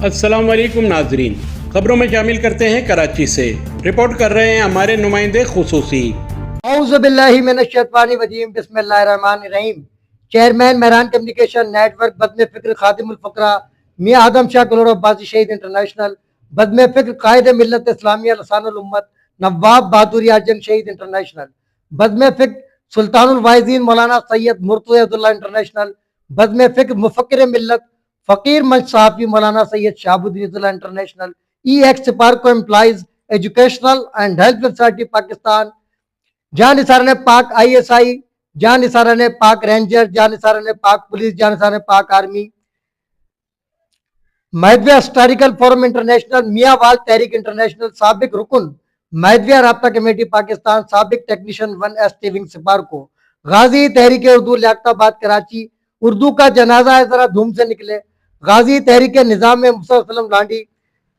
अस्सलाम वालेकुम नाजरीन, खबरों में शामिल करते हैं कराची से। रिपोर्ट कर रहे हैं हमारे नुमाइंदे खुसूसी। औज़ु बिल्लाहि मिनश शैतानिर रजीम, बिस्मिल्लाहिर्रहमानिर रहीम। चेयरमैन मेहरान कम्युनिकेशन नेटवर्क बदमे फिक्र खादिमुल फकरा मियां आदम शाह कलोर अब्बासी शहीद इंटरनेशनल, बदमे फिक्र कायद मिल्लत इस्लामिया लसानुल उम्मत नवाब बहादुर आजम शहीद इंटरनेशनल, बदमे फिक्र सुल्तानुल वाइज़ीन मौलाना सैयद मुर्तज़ा अब्दुल्ला इंटरनेशनल, बदमे फिक्र मुफक्किर मिल्लत फकीर मंच साहबी Maulana Syed Shahabuddin Abdullah international, EX SUPARCO employees educational and health society Pakistan, जान निसार पाक ISI, जान निसार पाक रेंजर, जान निसार पाक पुलिस, जान निसार पाक army, Mahdavia historical forum international, मियां वाल तहरीक इंटरनेशनल, साबिक रुकन महदविया राब्ता कमेटी पाकिस्तान, साबिक टेक्नीशियन 1S टीविंग सिपारको, गाजी तहरीक उर्दू लियाकताबाद कराची, उर्दू का जनाजा है जरा धूम से निकले, गाजी तहरीक निजाम मुसलम लांडी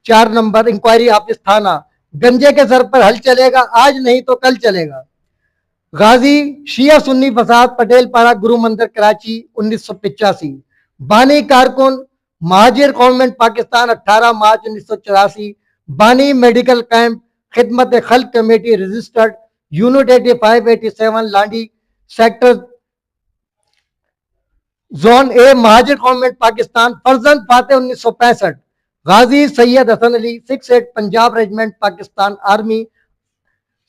4 नंबर इंक्वायरी ऑफिस थाना, गंजे के सर पर हल चलेगा, आज नहीं तो कल चलेगा। गाजी शिया सुन्नी फसाद पटेल पारा गुरु मंदिर कराची 1985, बानी कारकुन महाजिर गवर्नमेंट पाकिस्तान 18 मार्च 1984, बानी मेडिकल कैंप खिदमत खल्क committee registered unit 85-87 Landhi sector zone A महाजिर गवर्नमेंट पाकिस्तान, फर्जन फाते 1965, गाजी सैयद हसन अली 68 पंजाब रेजिमेंट पाकिस्तान आर्मी,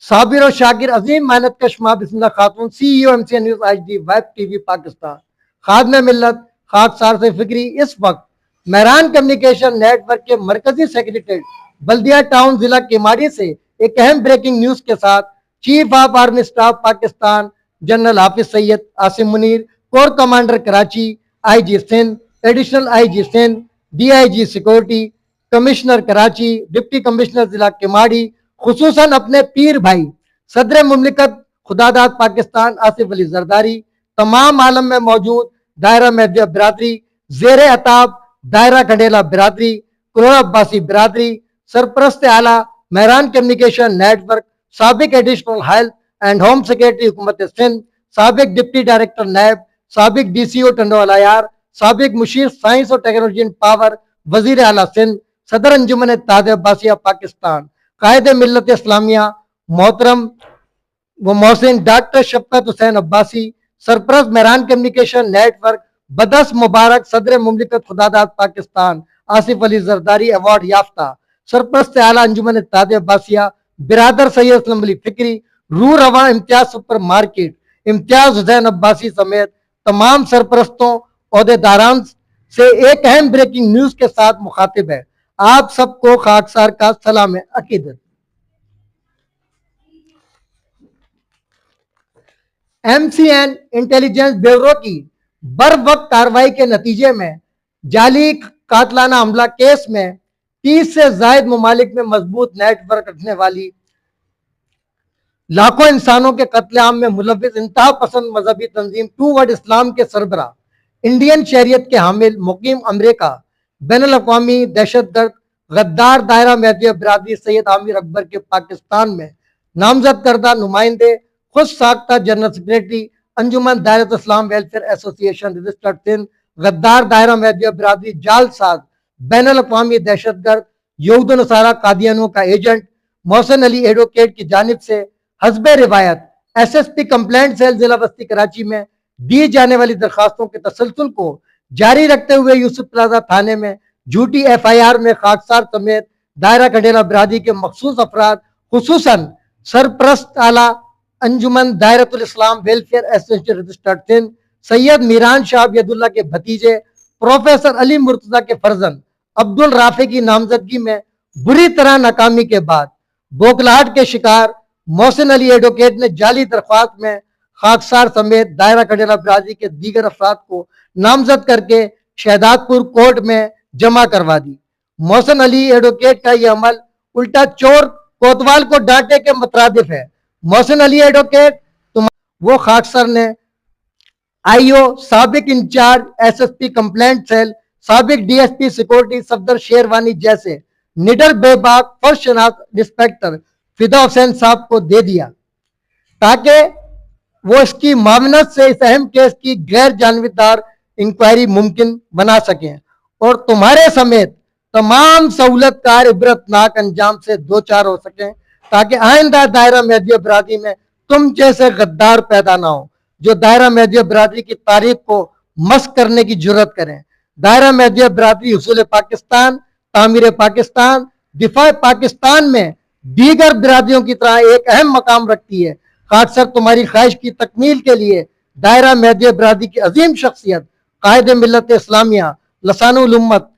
साबिर और शाकिर अजीम मेहनत कश मां बिस्मिल्लाह Khatoon CEO MCN news HD web TV Pakistan, खादम मिल्लत खाकसार से फिक्री इस वक्त मेहरान कम्युनिकेशन नेटवर्क के मरकजी सेक्रेटरी बल्दिया टाउन जिला केमाड़ी से एक अहम ब्रेकिंग न्यूज के साथ chief of army staff Pakistan general Hafiz Syed Asim Munir, corps commander Karachi, IG Sindh, additional IG Sindh, DIG security, commissioner Karachi, deputy commissioner जिला केमाड़ी, खुसूसन अपने पीर भाई सदर मुमलिकत खुदादाद पाकिस्तान आसिफ अली जरदारी, तमाम आलम में मौजूद दायरा महदिया बिरादरी, जेर अताब दायरा कंडेला बिरादरी, कलोर अब्बासी बिरादरी, सरपरस्त आला मेहरान कम्युनिकेशन नेटवर्क, साबिक additional health and home secretary हुकूमत सिंध, साबिक डिप्टी डायरेक्टर नैब, साबिक DCO टंडोलायार, साबिक मुशीर साइंस और टेक्नोलॉजी एंड पावर वजीर आला सिंध, सदर अंजुमन इत्तेहाद अब्बासिया पाकिस्तान, कायदे मिल्लत इस्लामिया मोहतरम व मोहसिन डॉक्टर शफकत हुसैन अब्बासी, सरपरस्त मेहरान कम्युनिकेशन नेटवर्क बदस मुबारक सदर मुमलिकत खुदादाद पाकिस्तान आसिफ अली जरदारी अवार्ड याफ्ता, सरपरस्त आला अंजुमन इत्तेहाद अब्बासिया बिरादर सैयद असलम अली फिक्री, रू रवा इम्तियाज सुपर मार्केट इम्तियाज हुसैन अब्बासी समेत तमाम सरपरस्तों ओहदेदारान से एक अहम ब्रेकिंग न्यूज के साथ मुखातिब है। आप सबको खाकसार का सलाम अकीदत। MCN इंटेलिजेंस ब्यूरो की बर वक्त कार्रवाई के नतीजे में जाली कातलाना हमला केस में 30 से जायद ममालिक में मजबूत नेटवर्क रखने वाली लाखों इंसानों के कत्लेआम में मुलविस इंतहा पसंद मजहबी तंजीम टू वर्ड इस्लाम के सरबरा इंडियन शरीयत के हामिल मुकीम अमरीका बैनुल अक़वामी दहशतगर्द गद्दार दायरा महदिया बिरादरी सैयद आमिर अकबर के पाकिस्तान में नामजद करदा नुमाइंदे खुद साख्ता जनरल सेक्रेटरी अंजुमन दायरत इस्लाम वेलफेयर एसोसिएशन रजिस्टर्ड सिंध, गद्दार दायरा महदिया बिरादरी जालसाज बैनुल अक़वामी दहशतगर्द यहूद नसारा कादियानियों का एजेंट मोहसिन अली एडवोकेट की जानिब से हस्बे रिवायत SSP कंप्लेंट सेल जिला बस्ती कराची में दी जाने वाली दरखास्तों के तसलसल को जारी रखते हुए यूसुफ प्लाजा थाने में झूठी FIR में खाकसार समेत दायरा कंडेला बिरादरी के मखसूस अफराद खुसूसन सरपरस्त आला अंजुमन दायरतुल इस्लाम welfare association registered Sindh Syed Miran Shah Abdullah के भतीजे प्रोफेसर अली मुर्तजा के फर्जन अब्दुल राफे की नामजदगी में बुरी तरह नाकामी के बाद बोखलाहट के शिकार मोहसिन अली एडवोकेट ने जाली दरख्वास्त में खाकसार समेत दायरा कंडेला बिरादरी के दीगर अफराद को नामजद करके शहदादपुर कोर्ट में जमा करवा दी। मोहसिन अली एडवोकेट का यह अमल उल्टा चोर कोतवाल को डांटे के मुतरादिफ है। मोहसिन अली एडवोकेट वो खाकसर ने IO साबिक इंचार्ज SSP कंप्लेंट सेल, साबिक DSP सिक्योरिटी सफदर शेरवानी जैसे निडर बेबाक फर्स्ट शनाख्त इंस्पेक्टर फिदा हुसैन साहब को दे दिया ताकि वो इसकी मामनत से इस अहम केस की गैर जानबदार इंक्वायरी मुमकिन बना सकें और तुम्हारे समेत तमाम सहूलत कार इबरतनाक अंजाम से दो चार हो सकें, ताकि आइंदा दायरा मेहदिया बरादरी में तुम जैसे गद्दार पैदा ना हो जो दायरा मेहदिया बरादरी की तारीख को मस्क करने की जुर्रत करें। दायरा मेहदिया बरादरी हुसूल पाकिस्तान, तामीर पाकिस्तान, दिफा पाकिस्तान में दीगर बिरादरियों की तरह एक अहम मकाम रखती है। खास सर तुम्हारी ख्वाहिश की तकमील के लिए दायरा मेहदिया बरादरी की अजीम शख्सियत कायद मिल्लत इस्लामिया, लसानुल उम्मत,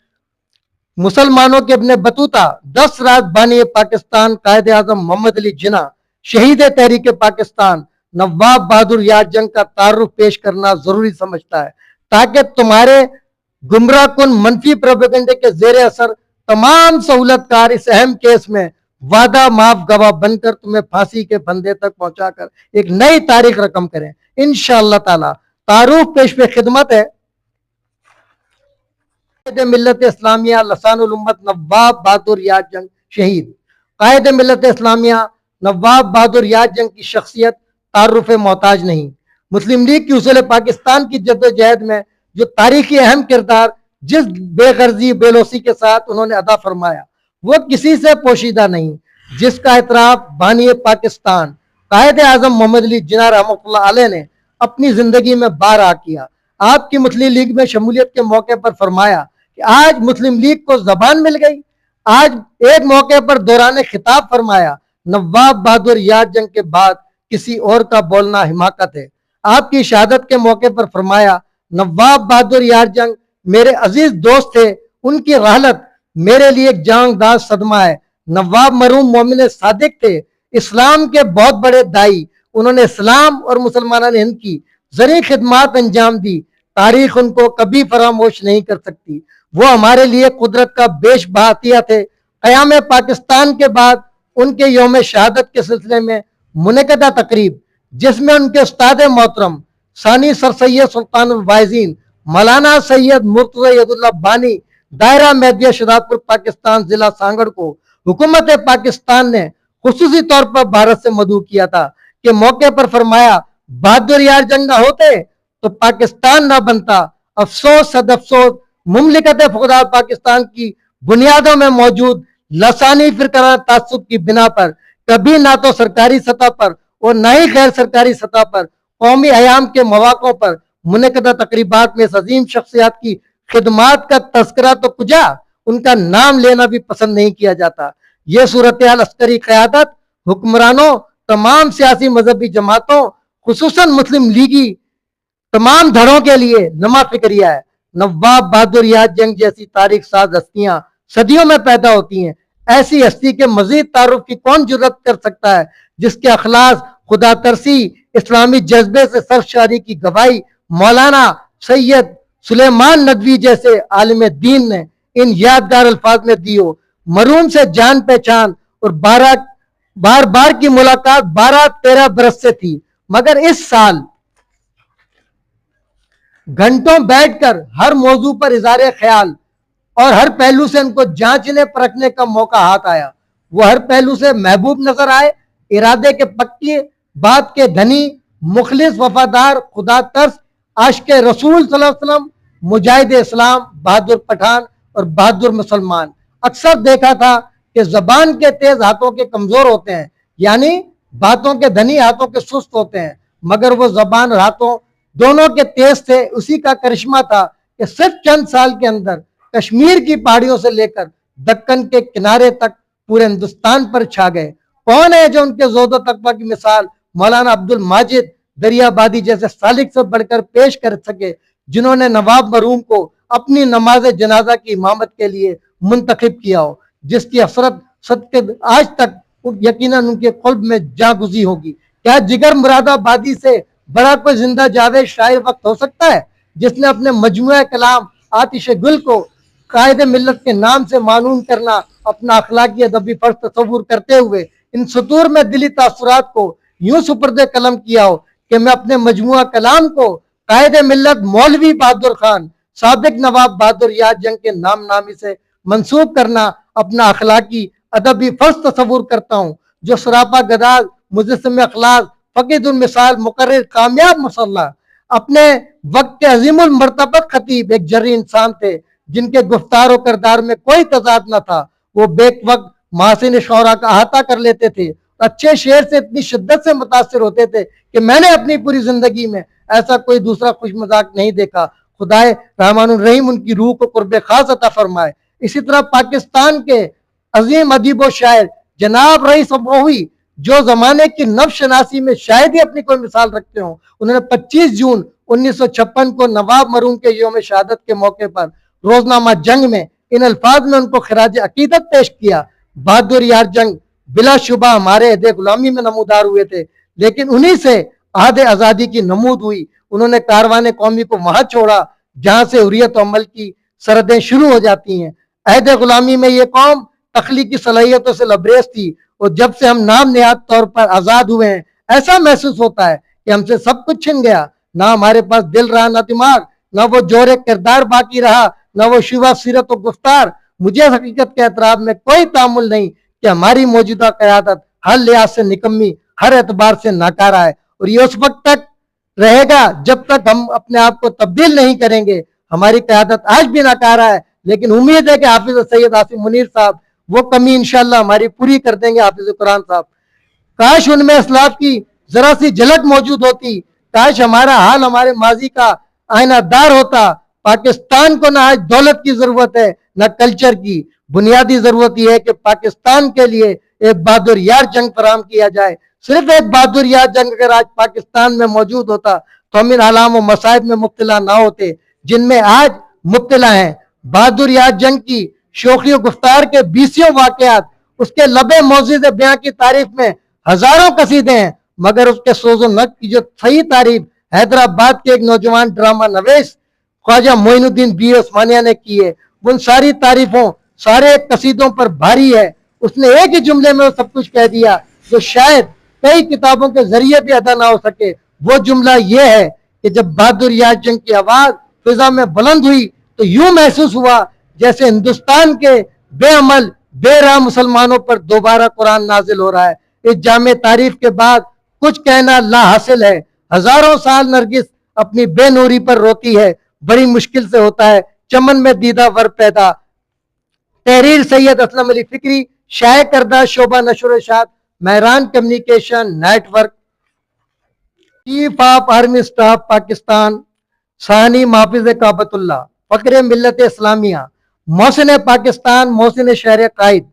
मुसलमानों के अपने बतूता, 10 रात बानी पाकिस्तान कायद आजम मोहम्मद अली जिन्ना, शहीद तहरीक पाकिस्तान नवाब बहादुर यार जंग का तारुफ पेश करना जरूरी समझता है, ताकि तुम्हारे गुमराह कुन मनफी प्रोपेगेंडे के जेर असर तमाम सहूलतकार इस अहम केस में वादा माफ गवाह बनकर तुम्हें फांसी के फंदे तक पहुंचाकर एक नई तारीख रकम करें इंशाअल्लाह ताला। तारुफ पेश पे खिदमत है मिल्लत इस्लामिया, लसानुल उम्मत नवाब बहादुर यार जंग शहीद। कायद मिल्लत इस्लामिया नवाब बहादुर यार जंग की शख्सियत तारुफ मोहताज नहीं। मुस्लिम लीग की उसूल पाकिस्तान की जद्दोजहद में जो तारीखी अहम किरदार जिस बेगर्जी बेलोसी के साथ उन्होंने अदा फरमाया वो किसी से पोशीदा नहीं, जिसका एतराफ बानी पाकिस्तान कायद आजम मोहम्मद अली जिन्ना रहमतुल्लाह अलैह ने अपनी जिंदगी में बारहा किया। आपकी मुस्लिम लीग में शमूलियत के मौके पर फरमाया कि आज मुस्लिम लीग को जबान मिल गई। आज एक मौके पर दौरान खिताब फरमाया, नवाब बहादुर यार जंग के बाद किसी और का बोलना हिमाकत है। आपकी शहादत के मौके पर फरमाया, नवाब बहादुर यार जंग मेरे अजीज दोस्त थे, उनकी रहलत मेरे लिए एक जांगदार सदमा है। नवाब मरहूम मोमिन सादिक थे, इस्लाम के बहुत बड़े दाई, उन्होंने इस्लाम और मुसलमानों हिंद की जरी खिदमात अंजाम दी, तारीख उनको कभी फरामोश नहीं कर सकती। वो हमारे लिए कुदरत का बेश बहातिया थे। क़याम पाकिस्तान के बाद उनके यौम शहादत के सिलसिले में मुनक़दा तकरीब, जिसमें उनके उस्ताद मोहतरम सानी सर सैयद सुल्तानुल वाइज़ीन मौलाना सैयद मुर्तज़ा बानी दायरा मेहदिया शदादपुर पाकिस्तान जिला सांगड़ को हुकूमत पाकिस्तान ने खुसूसी तौर पर भारत से मदऊ किया था के मौके पर फरमाया, बहादुर यार जंग न होते तो पाकिस्तान ना बनता। अफसोस सद अफसोस मुमलिकत खुदा पाकिस्तान की बुनियादों में मौजूद लसानी फिरकाना तासुब की बिना पर कभी ना तो सरकारी सतह पर और न ही गैर सरकारी सतह पर कौमी अयाम के मौक़ों पर मुनक़दा तकरीबात में इस अजीम शख्सियत की खिदमात का तस्करा तो कुजा, उनका नाम लेना भी पसंद नहीं किया जाता। ये सूरत हाल अस्करी क़यादत, हुक्मरानों, तमाम सियासी मजहबी जमातों, खुसूसन मुस्लिम लीगी तमाम धड़ों के लिए नमा फिक्रिया है। नवाब बहादुर यार जंग जैसी तारीख साज हस्तियां सदियों में पैदा होती हैं। ऐसी हस्ती के मजीद तारुफ की कौन जुर्रत कर सकता है जिसके अखलास, खुदा तरसी, इस्लामी जज्बे से सरशारी की गवाही मौलाना सैयद सुलेमान नदवी जैसे आलिम दीन ने इन यादगार अल्फाज में दी हो। मरूम से जान पहचान और बार बार की मुलाकात 12-13 बरस से थी, मगर इस साल घंटों बैठकर हर मौजू पर इज़ारे ख्याल और हर पहलू से उनको जांचने परखने का मौका हाथ आया। वो हर पहलू से महबूब नजर आए, इरादे के पक्के, बात के धनी, मुखलिस, वफादार, खुदा तरस, आशिक़ रसूल सल्लल्लाहु अलैहि वसल्लम, मुजाहिद इस्लाम, बहादुर पठान और बहादुर मुसलमान। अक्सर देखा था कि जबान के तेज हाथों के कमजोर होते हैं, यानी बातों के धनी हाथों के सुस्त होते हैं, मगर वो जबान और हाथों दोनों के तेज थे। उसी का करिश्मा था कि सिर्फ चंद साल के अंदर कश्मीर की पहाड़ियों से लेकर दक्कन के किनारे तक पूरे हिंदुस्तान पर छा गए। कौन है जो उनके ज़ोदो तकवा की मिसाल मौलाना अब्दुल माजिद दरियाबादी जैसे सालिक से बढ़कर पेश कर सके, जिन्होंने नवाब मरहूम को अपनी नमाज जनाजा की इमामत के लिए मुंतखब किया हो, जिसकी हसरत सदके आज तक यकीनन उनके क़ल्ब में जागुज़ी होगी। क्या जिगर मुरादाबादी से बड़ा कोई जिंदा जावेद शायर वक्त हो सकता है, जिसने अपने मजमुआ कलाम आतिश गुल को कायदे मिल्लत के नाम से मानून करना अपना अखलाकी अदबी फर्ज तस्वुर करते हुए इन सतूर में दिली तासुरात को यूं सुपर्द कलम किया हो कि मैं अपने मजमुआ कलाम को कायदे मिल्लत मौलवी बहादुर खान साबिक नवाब बहादुर यार जंग के नाम नामी से मंसूब करना अपना अखलाकी अदबी फर्ज तस्वुर करता हूँ, जो सरापा गदाज, मुजस्सिम अखलाक, फकीदुल मिसाल, मुकर्रिर, कामयाब मुसल्ला, अपने वक्त के अजीमुल मर्तबा खतीब, एक जर्री इंसान थे جن کے گفتار و کردار میں کوئی تضاد نہ تھا، وہ بیک وقت محاسن شعراء کا احاطہ کر لیتے تھے، اچھے شعر سے اتنی شدت سے متاثر ہوتے تھے کہ میں نے اپنی پوری زندگی میں ایسا کوئی دوسرا خوش مذاق نہیں دیکھا۔ خدائے رحمان الرحیم ان کی روح کو قرب خاص عطا فرمائے۔ اسی طرح پاکستان کے عظیم ادیب و شاعر جناب رئیس امروہی، جو زمانے کی نفس شناسی میں شاید ہی اپنی کوئی مثال رکھتے ہوں، انہوں نے 25 جون 1956 کو نواب مرحوم کے یوم شہادت کے موقع پر روزنامہ جنگ میں ان الفاظ میں ان کو خراج عقیدت پیش کیا: بہادر یار جنگ بلا شبہ ہمارے عہد غلامی میں نمودار ہوئے تھے، لیکن انہی سے عہد آزادی کی نمود ہوئی۔ انہوں نے کاروان قومی کو وہاں چھوڑا جہاں سے حریت و عمل کی سرحدیں شروع ہو جاتی ہیں۔ عہد غلامی میں یہ قوم تخلیقی صلاحیتوں سے لبریز تھی، اور جب سے ہم نام نہاد طور پر آزاد ہوئے ہیں، ایسا محسوس ہوتا ہے کہ ہم سے سب کچھ چھن گیا، نہ ہمارے پاس دل رہا نہ دماغ، نہ وہ جوہر کردار باقی رہا، نہ وہ شیوا سیرت و گفتار۔ مجھے اس حقیقت کے اعتراف میں کوئی تعامل نہیں کہ ہماری موجودہ قیادت ہر لحاظ سے نکمی، ہر اعتبار سے ناکارہ ہے، اور یہ اس وقت تک رہے گا جب تک ہم اپنے آپ کو تبدیل نہیں کریں گے۔ ہماری قیادت آج بھی ناکارہ ہے، لیکن امید ہے کہ حافظ سید عاصم منیر صاحب وہ کمی انشاءاللہ ہماری پوری کر دیں گے۔ حافظ قرآن صاحب، کاش ان میں اسلاف کی ذرا سی جھلک موجود ہوتی، کاش ہمارا حال ہمارے ماضی کا آئینہ دار ہوتا۔ پاکستان کو نہ آج دولت کی ضرورت ہے نہ کلچر کی، بنیادی ضرورت یہ ہے کہ پاکستان کے لیے ایک بہادر یار جنگ فراہم کیا جائے۔ صرف ایک بہادر یار جنگ اگر آج پاکستان میں موجود ہوتا تو ہم ان علام و مصائب میں مبتلا نہ ہوتے جن میں آج مبتلا ہیں۔ بہادر یار جنگ کی شوخی و گفتار کے 20 واقعات، اس کے لب موجز بیاں کی تعریف میں ہزاروں قصیدے ہیں، مگر اس کے سوز و نق کی جو صحیح تعریف حیدرآباد کے ایک نوجوان drama نویس Khwaja Moin Uddin be عثمانیہ نے کی ہے، ان ساری تعریفوں سارے قصیدوں پر بھاری ہے۔ اس نے ایک ہی جملے میں وہ سب کچھ کہہ دیا جو شاید کئی کتابوں کے ذریعے بھی ادا نہ ہو سکے۔ وہ جملہ یہ ہے کہ جب بہادر یار جنگ کی آواز فضا میں بلند ہوئی تو یوں محسوس ہوا جیسے ہندوستان کے بے عمل بے راہ مسلمانوں پر دوبارہ قرآن نازل ہو رہا ہے۔ اس جامع تعریف کے بعد کچھ کہنا لا حاصل ہے۔ ہزاروں سال نرگس اپنی بے نوری پر روتی ہے، بڑی مشکل سے ہوتا ہے چمن میں دیدہ ور پیدا۔ تحریر سید اسلم علی فکری، شائع کردہ شعبہ نشر و اشاعت Mehran communication network. Chief of army staff Pakistan ثانی محافظ کعبۃ اللہ، فخر ملت اسلامیہ، محسن پاکستان، محسن شہر قائد،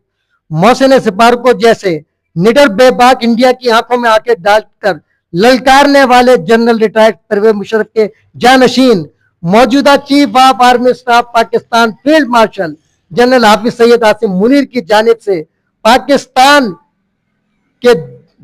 محسن سپارکو جیسے نڈر بے باک انڈیا کی آنکھوں میں آنکھیں ڈال کر للکارنے والے جنرل ریٹائرڈ پرویز مشرف کے جانشین، موجودہ chief of army staff Pakistan field marshal general حافظ سید عاصم منیر کی جانب سے پاکستان کے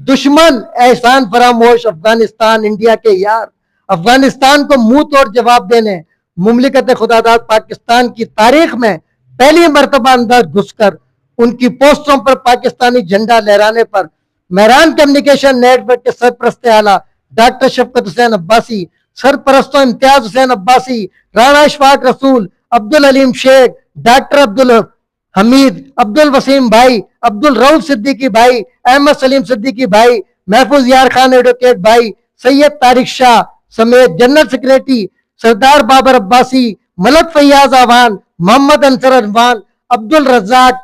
دشمن احسان فراموش افغانستان انڈیا کے یار، افغانستان کو منہ توڑ جواب دینے مملکت خداداد پاکستان کی تاریخ میں پہلی مرتبہ اندر گھس کر ان کی پوسٹوں پر پاکستانی جھنڈا لہرانے پر مہران کمیونیکیشن نیٹ ورک کے سرپرست اعلیٰ ڈاکٹر شفقت حسین عباسی، سرپرستوں امتیاز حسین عباسی، رانا اشفاق رسول، عبدالعلیم شیخ، ڈاکٹر عبدالحمید، عبدالوسیم بھائی، عبدالرؤف صدیقی بھائی، احمد سلیم صدیقی بھائی، محفوظ یار خان ایڈوکیٹ بھائی، سید طارق شاہ سمیت جنرل سیکریٹری سردار بابر عباسی، ملک فیاض آوان، محمد انصر انوان، عبدالرزاق،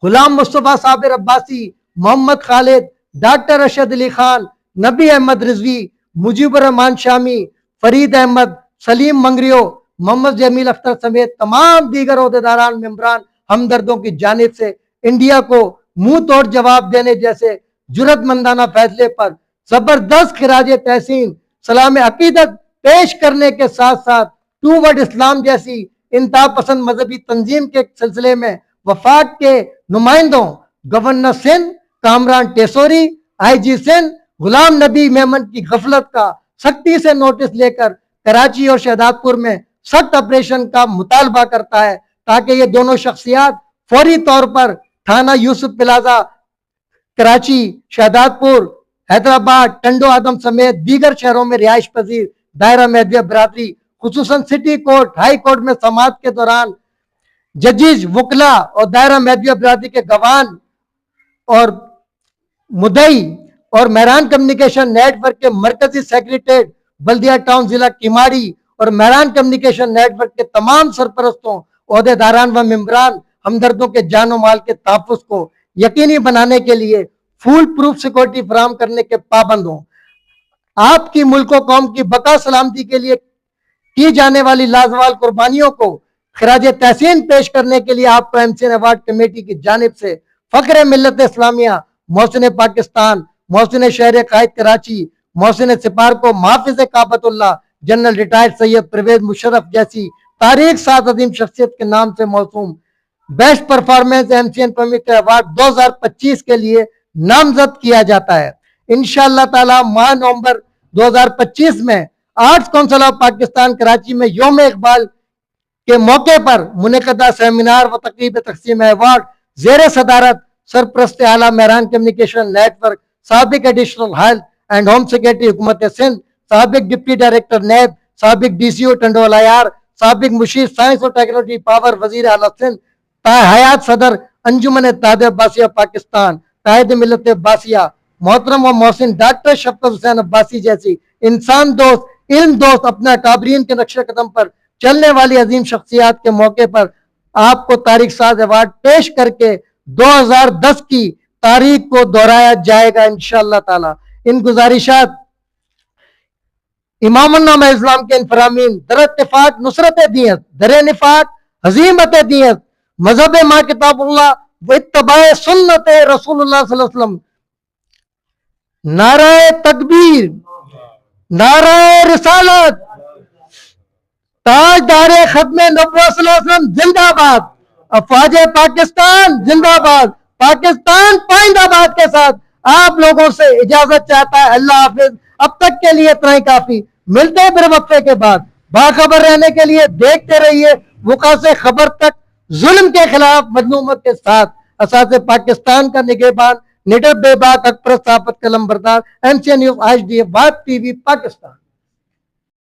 غلام مصطفیٰ صابر عباسی، محمد خالد، ڈاکٹر ارشد علی خان، نبی احمد رضوی، مجیب الرحمان شامی، فرید احمد، سلیم منگریو، محمد جمیل اختر سمیت تمام دیگر عہدیداران ممبران ہمدردوں کی جانب سے انڈیا کو منہ توڑ جواب دینے جیسے جرات مندانہ فیصلے پر زبردست خراج تحسین سلام عقیدت پیش کرنے کے ساتھ ساتھ ٹوورڈ اسلام جیسی انتہا پسند مذہبی تنظیم کے سلسلے میں وفاق کے نمائندوں گورنر سندھ کامران ٹیسوری، آئی جی سندھ غلام نبی میمن کی غفلت کا سختی سے نوٹس لے کر کراچی اور شہداد پور میں سخت آپریشن کا مطالبہ کرتا ہے تاکہ یہ دونوں شخصیات فوری طور پر تھانہ یوسف پلازا، کراچی، شہداد پور، حیدرآباد، ٹنڈو آدم سمیت دیگر شہروں میں رہائش پذیر دائرہ مہدویہ برادری خصوصاً سٹی کورٹ، ہائی کورٹ میں سماعت کے دوران ججز، وکلا اور دائرہ مہدویہ برادری کے گواہان اور مدعی اور مہران کمیونیکیشن نیٹ ورک کے مرکزی سیکریٹریٹ بلدیہ ٹاؤن ضلع کیماڑی اور مہران کمیونیکیشن نیٹ ورک کے تمام سرپرستوں، عہدیداران و ممبران ہمدردوں کے جان و مال کے تحفظ کو یقینی بنانے کے لیے فول پروف سیکورٹی فراہم کرنے کے پابند ہوں۔ آپ کی ملک و قوم کی بقا سلامتی کے لیے کی جانے والی لازوال قربانیوں کو خراج تحسین پیش کرنے کے لیے آپ کو MCN ایوارڈ کمیٹی کی جانب سے فخر ملت اسلامیہ، محسن پاکستان، محسن شہر قائد کراچی، محسن سپار کو محافظ کعبۃ اللہ جنرل ریٹائرڈ سید پرویز مشرف جیسی تاریخ ساز عظیم شخصیت کے نام سے موسوم best performance MCN committee award 2025 کے لیے نامزد کیا جاتا ہے۔ انشاءاللہ تعالی ماہ نومبر 2025 میں arts council of Pakistan Karachi میں یوم اقبال کے موقع پر منعقدہ سیمینار و تقریب تقسیم ایوارڈ زیر صدارت سرپرست اعلیٰ مہران کمیونیکیشن نیٹ ورک، سابق additional health and home secretary حکومت سندھ، سابق ڈپٹی ڈائریکٹر نیب، سابق DCO ٹنڈول IR، سابق مشیر سائنس اور ٹیکنالوجی پاور وزیر اعلیٰ سندھ، حیات صدر انجمن اتحاد عباسیہ پاکستان، قائد ملت عباسیہ محترم و محسن ڈاکٹر شفقت حسین عباسی جیسی انسان دوست، علم دوست، اپنے اکابرین کے نقش قدم پر چلنے والی عظیم شخصیات کے موقع پر آپ کو تاریخ ساز ایوارڈ پیش کر کے 2010 کی تاریخ کو دہرایا جائے گا انشاءاللہ تعالی۔ ان گزارشات امام النامہ اسلام کے انفرامین در اتفاق نصرت دیت، در نفاق حزیمت دیت، مذہب ما کتاب اللہ و اتباع سنت رسول اللہ صلی اللہ علیہ وسلم، نعرہ تکبیر، نعرہ رسالت، تاجدار ختم نبوت صلی اللہ علیہ وسلم زندہ باد، افواج پاکستان زندہ باد، پاکستان پائندہ باد کے ساتھ آپ لوگوں سے اجازت چاہتا ہے۔ اللہ حافظ۔ اب تک کے لیے اتنا ہی کافی، ملتے ہیں پھر وقفے کے بعد۔ باخبر رہنے کے لیے دیکھتے رہیے وقا سے خبر تک، ظلم کے خلاف مظلومت کے ساتھ، اساس پاکستان کا نگہبان، نڈر بے باک اکبر صحافت قلم بردار، MCN news HD vibe TV Pakistan.